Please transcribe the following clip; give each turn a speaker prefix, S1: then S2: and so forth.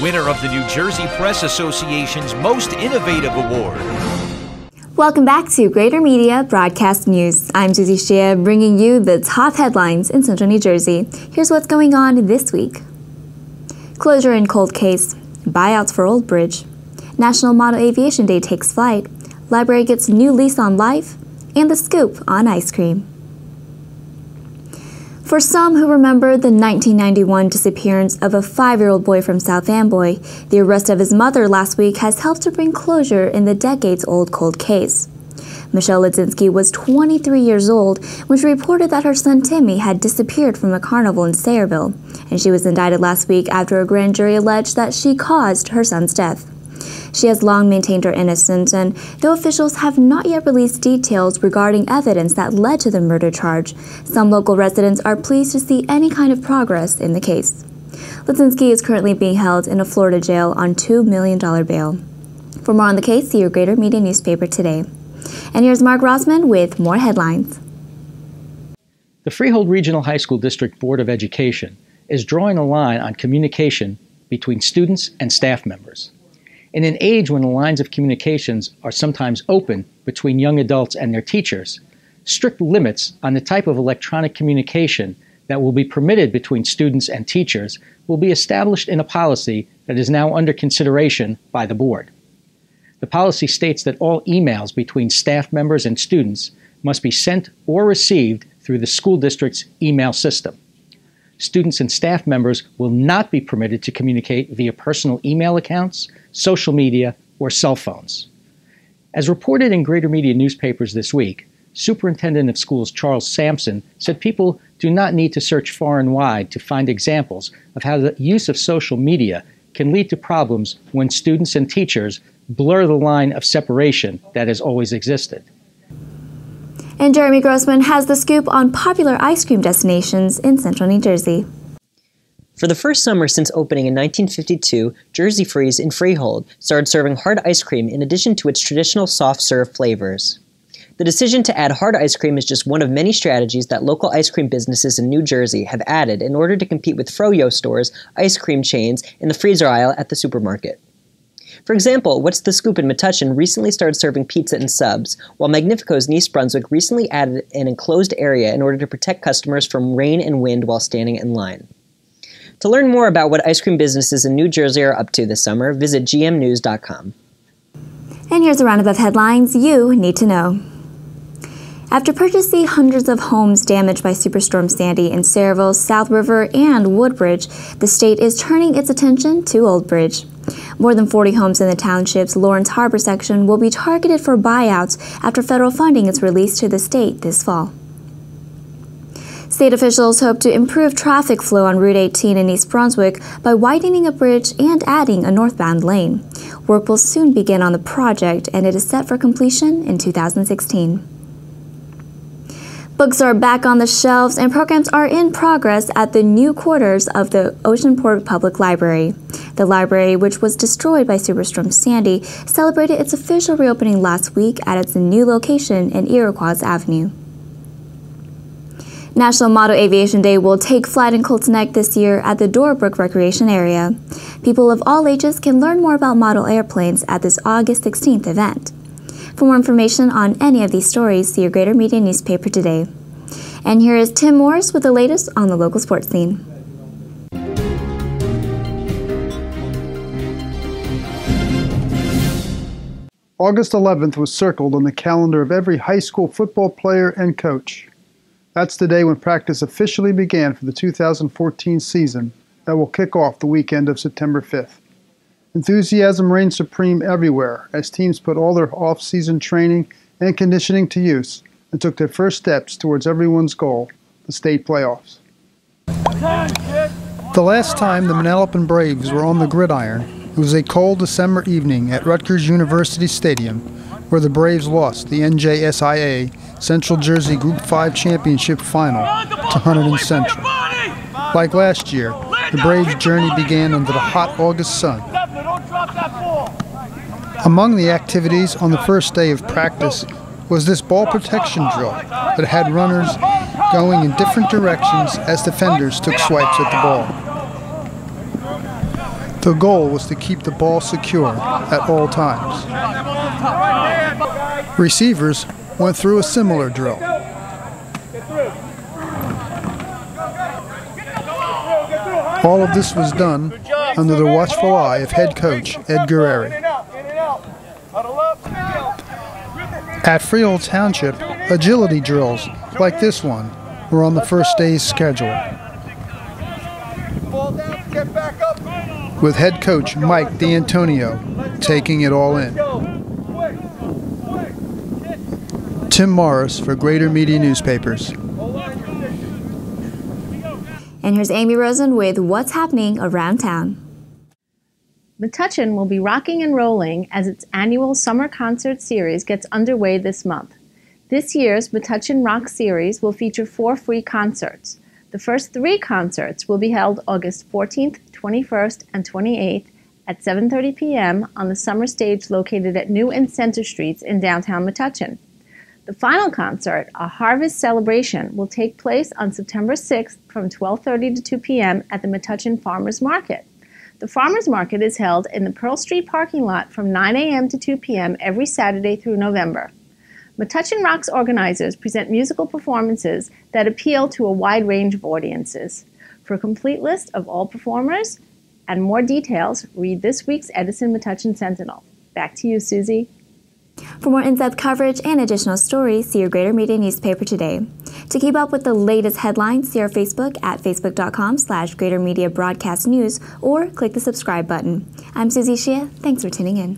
S1: winner of the New Jersey Press Association's Most Innovative Award.
S2: Welcome back to Greater Media Broadcast News. I'm Susie Shea, bringing you the top headlines in Central New Jersey. Here's what's going on this week. Closure in cold case, buyouts for Old Bridge, National Model Aviation Day takes flight, library gets new lease on life, and the scoop on ice cream. For some who remember the 1991 disappearance of a 5-year-old boy from South Amboy, the arrest of his mother last week has helped to bring closure in the decades-old cold case. Michelle Ledzinski was 23 years old when she reported that her son Timmy had disappeared from a carnival in Sayreville, and she was indicted last week after a grand jury alleged that she caused her son's death. She has long maintained her innocence, and though officials have not yet released details regarding evidence that led to the murder charge, some local residents are pleased to see any kind of progress in the case. Ledzinski is currently being held in a Florida jail on $2 million bail. For more on the case, see your Greater Media newspaper today. And here's Mark Rossman with more headlines.
S3: The Freehold Regional High School District Board of Education is drawing a line on communication between students and staff members. In an age when the lines of communications are sometimes open between young adults and their teachers, strict limits on the type of electronic communication that will be permitted between students and teachers will be established in a policy that is now under consideration by the board. The policy states that all emails between staff members and students must be sent or received through the school district's email system. Students and staff members will not be permitted to communicate via personal email accounts, social media, or cell phones. As reported in Greater Media newspapers this week, Superintendent of Schools Charles Sampson said people do not need to search far and wide to find examples of how the use of social media can lead to problems when students and teachers blur the line of separation that has always existed.
S2: And Jeremy Grossman has the scoop on popular ice cream destinations in Central New Jersey.
S4: For the first summer since opening in 1952, Jersey Freeze in Freehold started serving hard ice cream in addition to its traditional soft-serve flavors. The decision to add hard ice cream is just one of many strategies that local ice cream businesses in New Jersey have added in order to compete with Froyo stores, ice cream chains, in the freezer aisle at the supermarket. For example, What's the Scoop in Metuchen recently started serving pizza and subs, while Magnifico's in East Brunswick recently added an enclosed area in order to protect customers from rain and wind while standing in line. To learn more about what ice cream businesses in New Jersey are up to this summer, visit gmnews.com.
S2: And here's a roundup of headlines you need to know. After purchasing hundreds of homes damaged by Superstorm Sandy in Sayreville, South River, and Woodbridge, the state is turning its attention to Old Bridge. More than 40 homes in the township's Lawrence Harbor section will be targeted for buyouts after federal funding is released to the state this fall. State officials hope to improve traffic flow on Route 18 in East Brunswick by widening a bridge and adding a northbound lane. Work will soon begin on the project, and it is set for completion in 2016. Books are back on the shelves and programs are in progress at the new quarters of the Oceanport Public Library. The library, which was destroyed by Superstorm Sandy, celebrated its official reopening last week at its new location in Iroquois Avenue. National Model Aviation Day will take flight in Colts Neck this year at the Doorbrook Recreation Area. People of all ages can learn more about model airplanes at this August 16th event. For more information on any of these stories, see your Greater Media newspaper today. And here is Tim Morris with the latest on the local sports scene.
S5: August 11th was circled on the calendar of every high school football player and coach. That's the day when practice officially began for the 2014 season that will kick off the weekend of September 5th. Enthusiasm reigned supreme everywhere as teams put all their off-season training and conditioning to use and took their first steps towards everyone's goal, the state playoffs. The last time the Manalapan Braves were on the gridiron, it was a cold December evening at Rutgers University Stadium, where the Braves lost the NJSIA Central Jersey Group 5 Championship Final to Hunterdon Central. Like last year, the Braves' journey began under the hot August sun. Among the activities on the first day of practice was this ball protection drill that had runners going in different directions as defenders took swipes at the ball. The goal was to keep the ball secure at all times. Receivers went through a similar drill. All of this was done under the watchful eye of head coach Ed Guerreri. At Freehold Township, agility drills like this one were on the first day's schedule, with head coach Mike D'Antonio taking it all in. Tim Morris for Greater Media Newspapers.
S2: And here's Amy Rosen with what's happening around town.
S6: Metuchen will be rocking and rolling as its annual summer concert series gets underway this month. This year's Metuchen Rock Series will feature 4 free concerts. The first 3 concerts will be held August 14th, 21st, and 28th at 7:30 p.m. on the summer stage located at New and Center Streets in downtown Metuchen. The final concert, a harvest celebration, will take place on September 6th from 12:30 to 2 p.m. at the Metuchen Farmers Market. The Farmers Market is held in the Pearl Street parking lot from 9 a.m. to 2 p.m. every Saturday through November. Metuchen Rocks organizers present musical performances that appeal to a wide range of audiences. For a complete list of all performers and more details, read this week's Edison Metuchen Sentinel. Back to you, Susie.
S2: For more in-depth coverage and additional stories, see your Greater Media newspaper today. To keep up with the latest headlines, see our Facebook at facebook.com/Greater Media Broadcast News or click the subscribe button. I'm Susie Shea. Thanks for tuning in.